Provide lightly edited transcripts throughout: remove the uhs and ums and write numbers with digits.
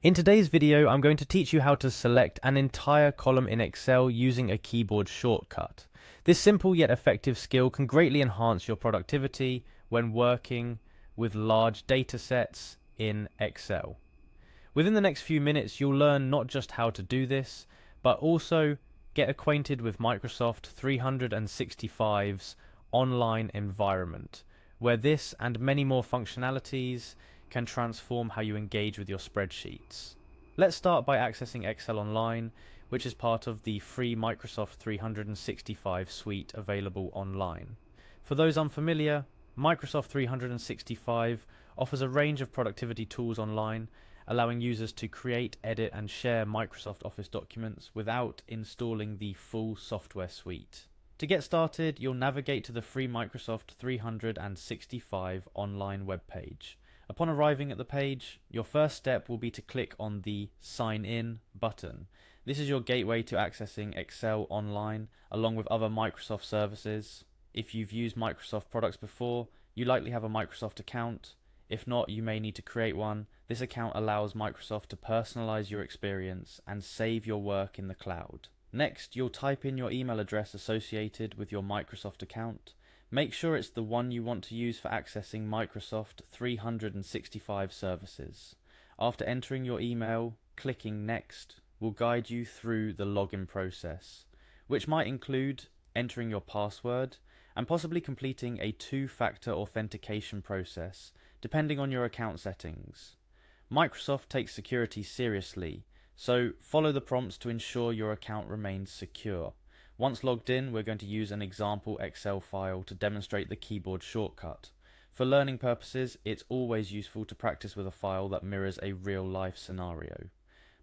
In today's video, I'm going to teach you how to select an entire column in Excel using a keyboard shortcut. This simple yet effective skill can greatly enhance your productivity when working with large data sets in Excel. Within the next few minutes, you'll learn not just how to do this, but also get acquainted with Microsoft 365's online environment, where this and many more functionalities can transform how you engage with your spreadsheets. Let's start by accessing Excel Online, which is part of the free Microsoft 365 suite available online. For those unfamiliar, Microsoft 365 offers a range of productivity tools online, allowing users to create, edit, and share Microsoft Office documents without installing the full software suite. To get started, you'll navigate to the free Microsoft 365 online webpage. Upon arriving at the page, your first step will be to click on the Sign In button. This is your gateway to accessing Excel online, along with other Microsoft services. If you've used Microsoft products before, you likely have a Microsoft account. If not, you may need to create one. This account allows Microsoft to personalize your experience and save your work in the cloud. Next, you'll type in your email address associated with your Microsoft account. Make sure it's the one you want to use for accessing Microsoft 365 services. After entering your email, clicking Next will guide you through the login process, which might include entering your password and possibly completing a two-factor authentication process, depending on your account settings. Microsoft takes security seriously, so follow the prompts to ensure your account remains secure. Once logged in, we're going to use an example Excel file to demonstrate the keyboard shortcut. For learning purposes, it's always useful to practice with a file that mirrors a real-life scenario.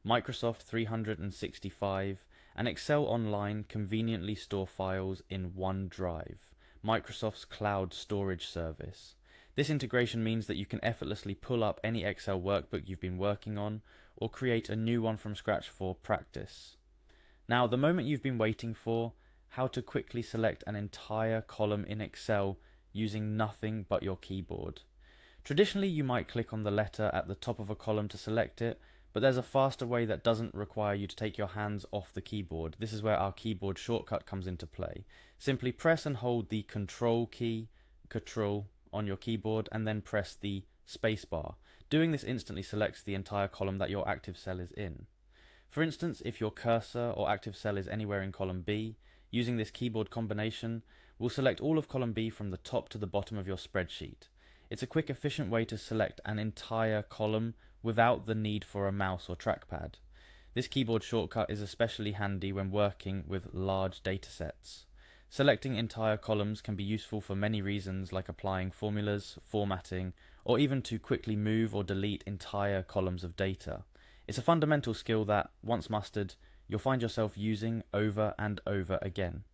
Microsoft 365 and Excel Online conveniently store files in OneDrive, Microsoft's cloud storage service. This integration means that you can effortlessly pull up any Excel workbook you've been working on or create a new one from scratch for practice. Now, the moment you've been waiting for, how to quickly select an entire column in Excel using nothing but your keyboard. Traditionally, you might click on the letter at the top of a column to select it, but there's a faster way that doesn't require you to take your hands off the keyboard. This is where our keyboard shortcut comes into play. Simply press and hold the Control key, Control, on your keyboard, and then press the spacebar. Doing this instantly selects the entire column that your active cell is in. For instance, if your cursor or active cell is anywhere in column B, using this keyboard combination will select all of column B from the top to the bottom of your spreadsheet. It's a quick, efficient way to select an entire column without the need for a mouse or trackpad. This keyboard shortcut is especially handy when working with large data sets. Selecting entire columns can be useful for many reasons, like applying formulas, formatting, or even to quickly move or delete entire columns of data. It's a fundamental skill that, once mastered, you'll find yourself using over and over again.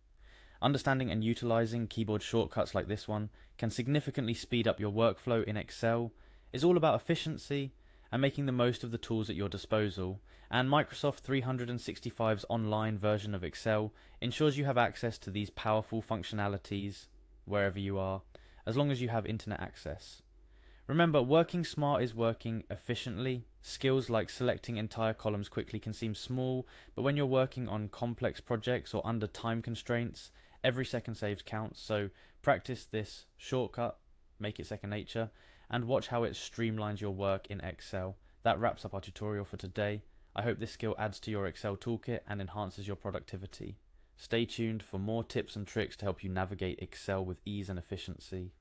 Understanding and utilizing keyboard shortcuts like this one can significantly speed up your workflow in Excel. It's all about efficiency and making the most of the tools at your disposal, and Microsoft 365's online version of Excel ensures you have access to these powerful functionalities wherever you are, as long as you have internet access. Remember, working smart is working efficiently. Skills like selecting entire columns quickly can seem small, but when you're working on complex projects or under time constraints, every second saved counts. So practice this shortcut, make it second nature, and watch how it streamlines your work in Excel. That wraps up our tutorial for today. I hope this skill adds to your Excel toolkit and enhances your productivity. Stay tuned for more tips and tricks to help you navigate Excel with ease and efficiency.